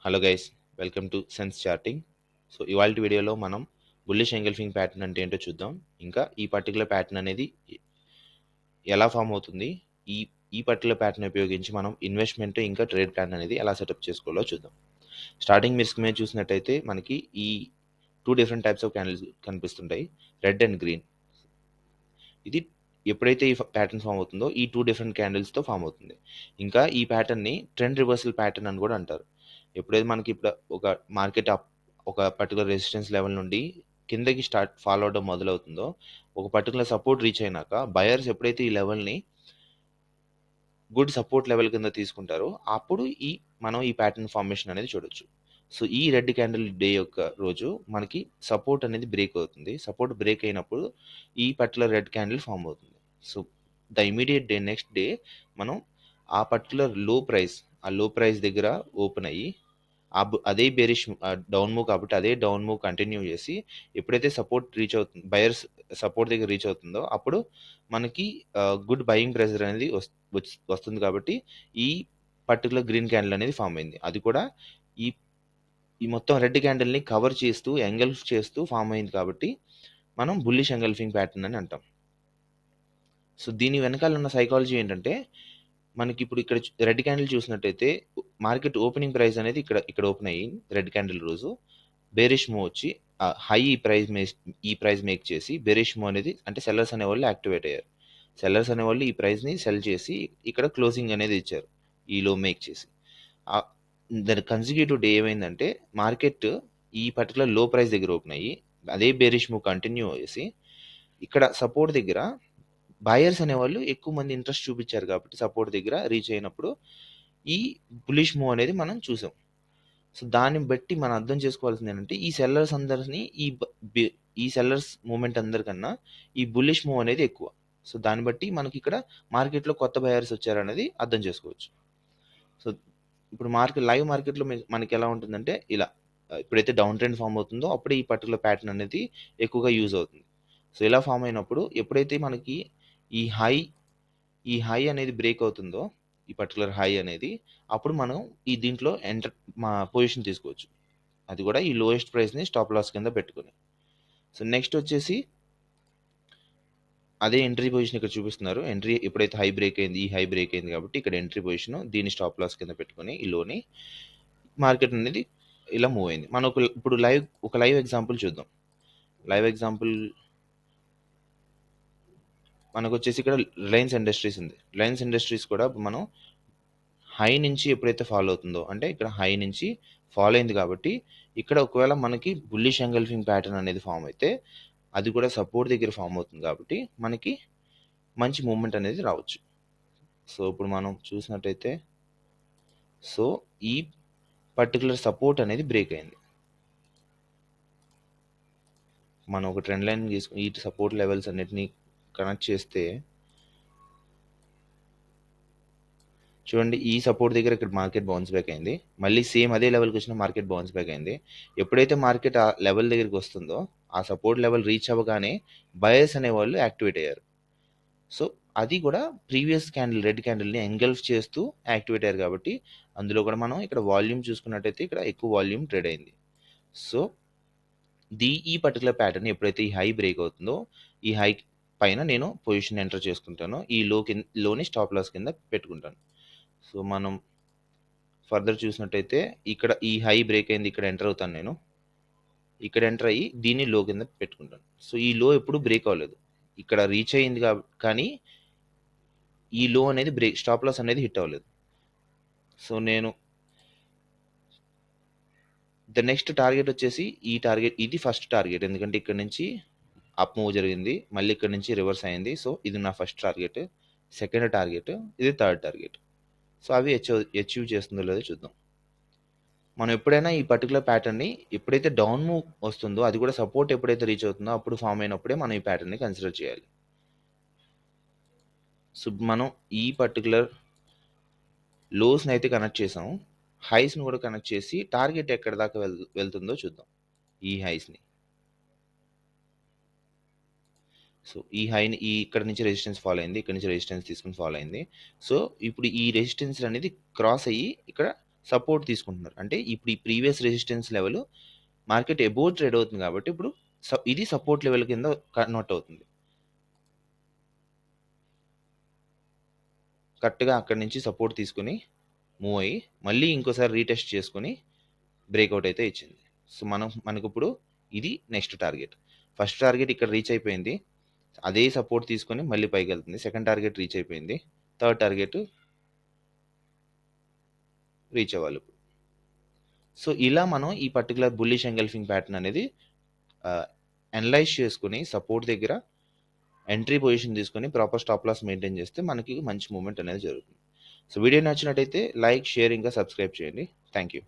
Hello guys, welcome to sense charting. So ఇవాళ వీడియోలో మనం బుల్లిష్ ఎంగల్ఫింగ్ ప్యాటర్న్ అంటే ఏంటో చూద్దాం. ఇంకా ఈ పర్టికులర్ ప్యాటర్న్ అనేది ఎలా ఫామ్ అవుతుంది, ఈ ఈ పర్టికులర్ ప్యాటర్న్ ఉపయోగించి మనం ఇన్వెస్ట్మెంట్ ఇంకా ట్రేడ్ ప్లాన్ అనేది ఎలా సెటప్ చేసుకోవాలో చూద్దాం. స్టార్టింగ్ మీరు స్క్రీన్ మీద చూసినట్టయితే మనకి ఈ two different types of candles కనిపిస్తుంటాయి, రెడ్ అండ్ గ్రీన్. ఇది ఎప్పుడైతే ఈ ప్యాటర్న్ ఫామ్ అవుతుందో ఈ టూ డిఫరెంట్ క్యాండిల్స్తో ఫామ్ అవుతుంది. ఇంకా ఈ ప్యాటర్న్ని ట్రెండ్ రివర్సల్ ప్యాటర్న్ అని కూడా అంటారు. ఎప్పుడైతే మనకి ఇప్పుడు ఒక మార్కెట్ ఒక పర్టికులర్ రెసిస్టెన్స్ లెవెల్ నుండి కిందకి ఫాలో అవడం మొదలవుతుందో, ఒక పర్టికులర్ సపోర్ట్ రీచ్ అయినాక బయర్స్ ఎప్పుడైతే ఈ లెవెల్ని గుడ్ సపోర్ట్ లెవెల్ కింద తీసుకుంటారో అప్పుడు మనం ఈ ప్యాటర్న్ ఫార్మేషన్ అనేది చూడొచ్చు. సో ఈ రెడ్ క్యాండిల్ డే యొక్క రోజు మనకి సపోర్ట్ అనేది బ్రేక్ అవుతుంది. సపోర్ట్ బ్రేక్ అయినప్పుడు ఈ పర్టికులర్ రెడ్ క్యాండిల్ ఫామ్ అవుతుంది. So the immediate day next day మనం ఆ పర్టికులర్ ఆ లో ప్రైస్ దగ్గర ఓపెన్ అయ్యి అదే బేరిష్ డౌన్ మూవ్ కాబట్టి అదే డౌన్ మూవ్ కంటిన్యూ చేసి ఎప్పుడైతే సపోర్ట్ రీచ్ అవుతుంది, బయర్స్ సపోర్ట్ దగ్గర రీచ్ అవుతుందో అప్పుడు మనకి గుడ్ బయింగ్ ప్రెజర్ అనేది వస్తుంది. కాబట్టి ఈ పర్టికులర్ గ్రీన్ క్యాండిల్ అనేది ఫామ్ అయింది. అది కూడా ఈ ఈ మొత్తం రెడ్ క్యాండిల్ని కవర్ చేస్తూ ఎంగల్ఫ్ చేస్తూ ఫామ్ అయింది. కాబట్టి మనం బుల్లిష్ ఎంగల్ఫింగ్ ప్యాటర్న్ అని అంటాం. సో దీని వెనకాల ఉన్న సైకాలజీ ఏంటంటే, మనకి ఇప్పుడు ఇక్కడ రెడ్ క్యాండిల్ చూసినట్టయితే మార్కెట్ ఓపెనింగ్ ప్రైస్ అనేది ఇక్కడ ఓపెన్ అయ్యి రెడ్ క్యాండిల్ రోజు బేరిష్ మూవ్ వచ్చి హై ఈ ప్రైస్ మేక్ చేసి బేరిష్ మూవ్ అనేది, అంటే సెల్లర్స్ అనేవాళ్ళు యాక్టివేట్ అయ్యారు. సెల్లర్స్ అనేవాళ్ళు ఈ ప్రైస్ని సెల్ చేసి ఇక్కడ క్లోజింగ్ అనేది ఇచ్చారు ఈ లో మేక్ చేసి. దాని కన్సిక్యూటివ్ డే ఏమైందంటే మార్కెట్ ఈ పర్టికులర్ లో ప్రైస్ దగ్గర ఓపెన్ అయ్యి అదే బేరిష్ మూవ్ కంటిన్యూ చేసి ఇక్కడ సపోర్ట్ దగ్గర బయర్స్ అనేవాళ్ళు ఎక్కువ మంది ఇంట్రెస్ట్ చూపించారు. కాబట్టి సపోర్ట్ దగ్గర రీచ్ అయినప్పుడు ఈ బులిష్ మూవ్ అనేది మనం చూసాం. సో దాన్ని బట్టి మనం అర్థం చేసుకోవాల్సింది ఏంటంటే, ఈ సెల్లర్స్ అందరినీ ఈ సెల్లర్స్ మూమెంట్ అందరికన్నా ఈ బుల్లిష్ మూవ్ అనేది ఎక్కువ. సో దాన్ని బట్టి మనకి ఇక్కడ మార్కెట్లో కొత్త బయర్స్ వచ్చారనేది అర్థం చేసుకోవచ్చు. సో ఇప్పుడు లైవ్ మార్కెట్లో మనకి ఎలా ఉంటుందంటే, ఇలా ఎప్పుడైతే డౌన్ ట్రెండ్ ఫామ్ అవుతుందో అప్పుడే ఈ పర్టికులర్ ప్యాటర్న్ అనేది ఎక్కువగా యూజ్ అవుతుంది. సో ఇలా ఫామ్ అయినప్పుడు ఎప్పుడైతే మనకి ఈ హై అనేది బ్రేక్ అవుతుందో, ఈ పర్టికులర్ హై అనేది, అప్పుడు మనం దీంట్లో మా పొజిషన్ తీసుకోవచ్చు. అది కూడా ఈ లోయెస్ట్ ప్రైస్ని స్టాప్ లాస్ కింద పెట్టుకుని. సో నెక్స్ట్ వచ్చేసి అదే ఎంట్రీ పొజిషన్ ఇక్కడ చూపిస్తున్నారు. ఎంట్రీ ఎప్పుడైతే హై బ్రేక్ అయింది, ఈ హై బ్రేక్ అయింది కాబట్టి ఇక్కడ ఎంట్రీ పొజిషన్, దీన్ని స్టాప్ లాస్ కింద పెట్టుకుని ఈ లోని మార్కెట్ అనేది ఇలా మూవ్ అయింది. మనం ఇప్పుడు ఒక లైవ్ ఎగ్జాంపుల్ చూద్దాం. లైవ్ ఎగ్జాంపుల్ మనకు వచ్చేసి ఇక్కడ రిలయన్స్ ఇండస్ట్రీస్ ఉంది. రిలయన్స్ ఇండస్ట్రీస్ కూడా మనం హై నుంచి ఎప్పుడైతే ఫాలో అవుతుందో, అంటే ఇక్కడ హై నుంచి ఫాలో అయింది కాబట్టి ఇక్కడ ఒకవేళ మనకి బుల్లిష్ ఎంగల్ఫింగ్ ప్యాటర్న్ అనేది ఫామ్ అయితే అది కూడా సపోర్ట్ దగ్గర ఫామ్ అవుతుంది కాబట్టి మనకి మంచి మూమెంట్ అనేది రావచ్చు. సో ఇప్పుడు మనం చూసినట్టయితే, సో ఈ పర్టికులర్ సపోర్ట్ అనేది బ్రేక్ అయింది. మనం ఒక ట్రెండ్ లైన్ తీసుకుని ఈ సపోర్ట్ లెవెల్స్ అన్నిటిని కనెక్ట్ చేస్తే చూడండి, ఈ సపోర్ట్ దగ్గర ఇక్కడ మార్కెట్ బౌన్స్ బ్యాక్ అయింది. మళ్ళీ సేమ్ అదే లెవెల్కి వచ్చిన మార్కెట్ బౌన్స్ బ్యాక్ అయింది. ఎప్పుడైతే మార్కెట్ ఆ లెవెల్ దగ్గరికి వస్తుందో, ఆ సపోర్ట్ లెవెల్ రీచ్ అవ్వగానే బయర్స్ అనేవాళ్ళు యాక్టివేట్ అయ్యారు. సో అది కూడా ప్రీవియస్ రెడ్ క్యాండిల్ని ఎంగల్ఫ్ చేస్తూ యాక్టివేట్ అయ్యారు. కాబట్టి అందులో కూడా మనం ఇక్కడ వాల్యూమ్ చూసుకున్నట్టయితే ఇక్కడ ఎక్కువ వాల్యూమ్ ట్రేడ్ అయింది. సో ఈ పర్టికులర్ ప్యాటర్న్ ఎప్పుడైతే ఈ హై బ్రేక్ అవుతుందో, ఈ హై పైన నేను పొజిషన్ ఎంటర్ చేసుకుంటాను. ఈ లోని స్టాప్ లాస్ కింద పెట్టుకుంటాను. సో మనం ఫర్దర్ చూసినట్టయితే ఇక్కడ ఈ హై బ్రేక్ అయింది, ఇక్కడ ఎంటర్ అవుతాను నేను. ఇక్కడ ఎంటర్ అయ్యి దీన్ని లో కింద పెట్టుకుంటాను. సో ఈ లో ఎప్పుడు బ్రేక్ అవ్వలేదు, ఇక్కడ రీచ్ అయ్యింది కానీ ఈ లో అనేది స్టాప్ లాస్ అనేది హిట్ అవ్వలేదు. సో నేను ద నెక్స్ట్ టార్గెట్ వచ్చేసి ఇది ఫస్ట్ టార్గెట్, ఎందుకంటే ఇక్కడ నుంచి అప్ మూవ్ జరిగింది, మళ్ళీ ఇక్కడ నుంచి రివర్స్ అయింది. సో ఇది నా ఫస్ట్ టార్గెట్. సెకండ్ టార్గెట్, ఇది థర్డ్ టార్గెట్. సో అవి అచీవ్ చేస్తుందో లేదో చూద్దాం. మనం ఎప్పుడైనా ఈ పర్టికులర్ ప్యాటర్న్ని ఎప్పుడైతే డౌన్ మూవ్ వస్తుందో, అది కూడా సపోర్ట్ ఎప్పుడైతే రీచ్ అవుతుందో అప్పుడు ఫామ్ అయినప్పుడే మనం ఈ ప్యాటర్న్ని కన్సిడర్ చేయాలి. సో మనం ఈ పర్టికులర్ లోస్ని అయితే కనెక్ట్ చేసాం, హైస్ని కూడా కనెక్ట్ చేసి టార్గెట్ ఎక్కడ దాకా వెళ్తుందో చూద్దాం. ఈ హైస్ని, సో ఈ హైని ఇక్కడ నుంచి రెసిస్టెన్స్ ఫాలో అయింది, ఇక్కడ నుంచి రెసిస్టెన్స్ తీసుకుని ఫాలో అయింది. సో ఇప్పుడు ఈ రెసిస్టెన్స్ అనేది క్రాస్ అయ్యి ఇక్కడ సపోర్ట్ తీసుకుంటున్నారు. అంటే ఇప్పుడు ఈ previous resistance level market above trade అవుతుంది కాబట్టి ఇప్పుడు ఇది సపోర్ట్ లెవెల్ కింద కన్వర్ట్ అవుతుంది. కరెక్ట్‌గా అక్కడి నుంచి సపోర్ట్ తీసుకొని మూవ్ అయ్యి మళ్ళీ ఇంకోసారి రీటెస్ట్ చేసుకొని బ్రేక్అవుట్ అయితే ఇచ్చింది. సో మనకిప్పుడు ఇది నెక్స్ట్ టార్గెట్. ఫస్ట్ టార్గెట్ ఇక్కడ రీచ్ అయిపోయింది. అదే సపోర్ట్ తీసుకొని మళ్ళీ పైకెళ్తుంది. సెకండ్ టార్గెట్ రీచ్ అయిపోయింది. థర్డ్ టార్గెట్ రీచ్ అవ్వాలి. సో ఇలా మనం ఈ పర్టికులర్ బుల్లిష్ ఎంగల్ఫింగ్ ప్యాటర్న్ అనేది అనలైజ్ చేసుకొని సపోర్ట్ దగ్గర ఎంట్రీ పొజిషన్ తీసుకొని ప్రాపర్ స్టాప్ లాస్ మెయింటైన్ చేస్తే మనకి మంచి మూవ్‌మెంట్ అనేది జరుగుతుంది. సో వీడియో నచ్చినట్టయితే లైక్, షేర్ ఇంకా సబ్స్క్రైబ్ చేయండి. Thank you.